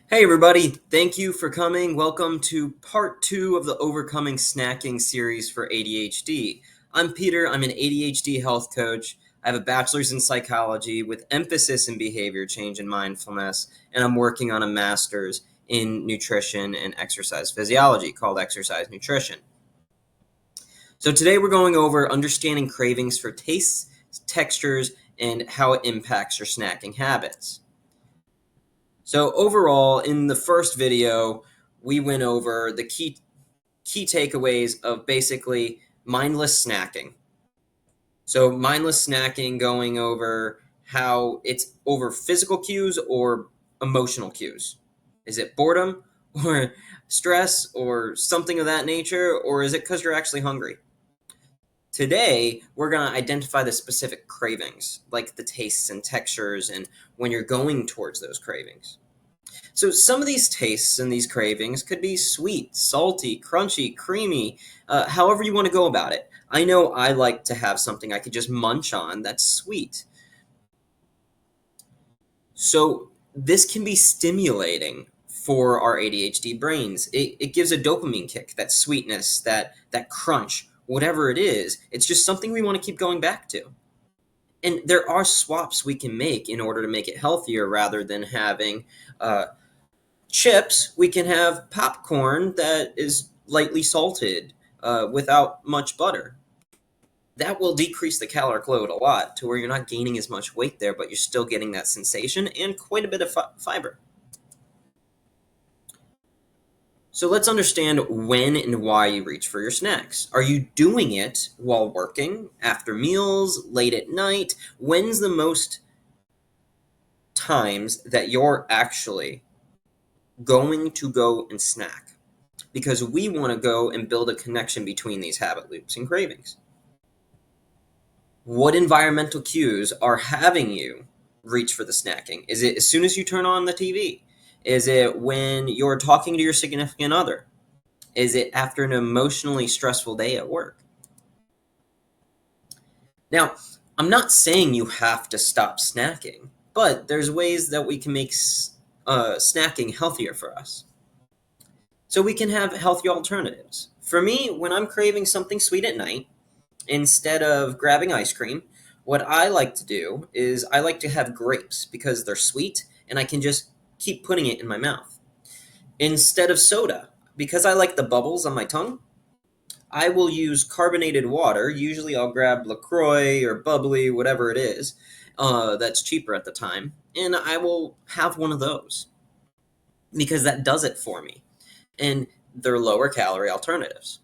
Hey everybody, thank you for coming. Welcome to part 2 of the Overcoming Snacking series for ADHD. I'm Peter, I'm an ADHD health coach. I have a bachelor's in psychology with emphasis in behavior change and mindfulness, and I'm working on a master's in nutrition and exercise physiology called exercise nutrition. So today we're going over understanding cravings for tastes, textures, and how it impacts your snacking habits. So overall, in the first video, we went over the key takeaways of basically mindless snacking. So mindless snacking, going over how it's over physical cues or emotional cues. Is it boredom or stress or something of that nature, or is it because you're actually hungry? Today, we're going to identify the specific cravings, like the tastes and textures, and when you're going towards those cravings. So some of these tastes and these cravings could be sweet, salty, crunchy, creamy, however you want to go about it. I know I like to have something I could just munch on that's sweet. So this can be stimulating for our ADHD brains. It gives a dopamine kick, that sweetness, that crunch, whatever it is. It's just something we want to keep going back to. And there are swaps we can make in order to make it healthier rather than having chips. We can have popcorn that is lightly salted without much butter. That will decrease the caloric load a lot to where you're not gaining as much weight there, but you're still getting that sensation and quite a bit of fiber. So let's understand when and why you reach for your snacks. Are you doing it while working, after meals, late at night? When's the most times that you're actually going to go and snack? Because we want to go and build a connection between these habit loops and cravings. What environmental cues are having you reach for the snacking? Is it as soon as you turn on the TV? Is it when you're talking to your significant other? Is it after an emotionally stressful day at work? Now, I'm not saying you have to stop snacking, but there's ways that we can make snacking healthier for us. So we can have healthy alternatives. For me, when I'm craving something sweet at night, instead of grabbing ice cream, what I like to do is I like to have grapes because they're sweet and I can just keep putting it in my mouth. Instead of soda, because I like the bubbles on my tongue, I will use carbonated water. Usually I'll grab LaCroix or bubbly, whatever it is, that's cheaper at the time, and I will have one of those because that does it for me. And they're lower calorie alternatives.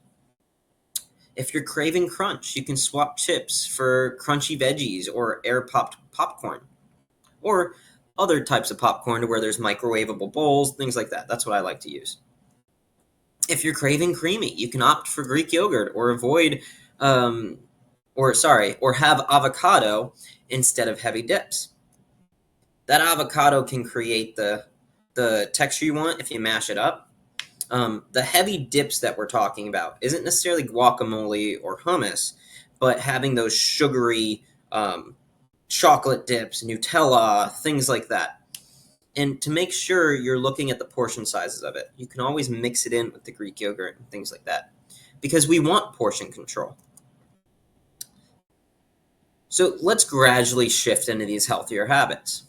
If you're craving crunch, you can swap chips for crunchy veggies or air popped popcorn or other types of popcorn to where there's microwavable bowls, things like that. That's what I like to use. If you're craving creamy, you can opt for Greek yogurt or or have avocado instead of heavy dips. That avocado can create the texture you want if you mash it up. The heavy dips that we're talking about isn't necessarily guacamole or hummus, but having those sugary chocolate dips, Nutella, things like that. And to make sure you're looking at the portion sizes of it, you can always mix it in with the Greek yogurt and things like that, because we want portion control. So let's gradually shift into these healthier habits.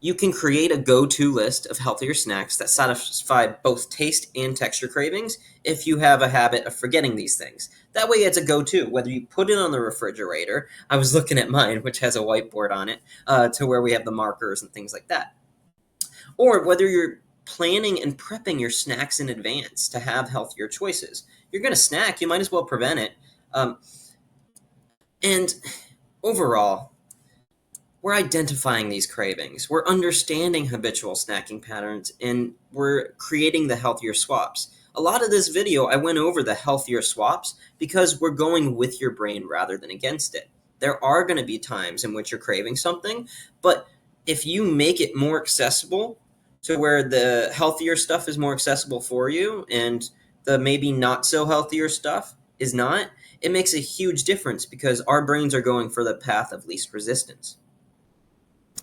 You can create a go-to list of healthier snacks that satisfy both taste and texture cravings if you have a habit of forgetting these things. That way it's a go-to, whether you put it on the refrigerator. I was looking at mine, which has a whiteboard on it, to where we have the markers and things like that. Or whether you're planning and prepping your snacks in advance to have healthier choices. You're going to snack, you might as well prevent it. And overall, we're identifying these cravings, we're understanding habitual snacking patterns, and we're creating the healthier swaps. A lot of this video, I went over the healthier swaps because we're going with your brain rather than against it. There are going to be times in which you're craving something, but if you make it more accessible to where the healthier stuff is more accessible for you and the maybe not so healthier stuff is not, it makes a huge difference because our brains are going for the path of least resistance.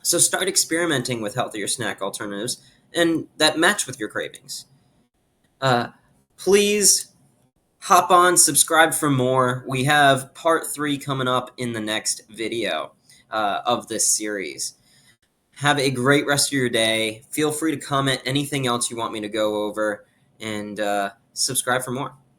So start experimenting with healthier snack alternatives and that match with your cravings. Uh, Please hop on, subscribe for more. We have part 3 coming up in the next video of this series. Have a great rest of your day. Feel free to comment anything else you want me to go over, and subscribe for more.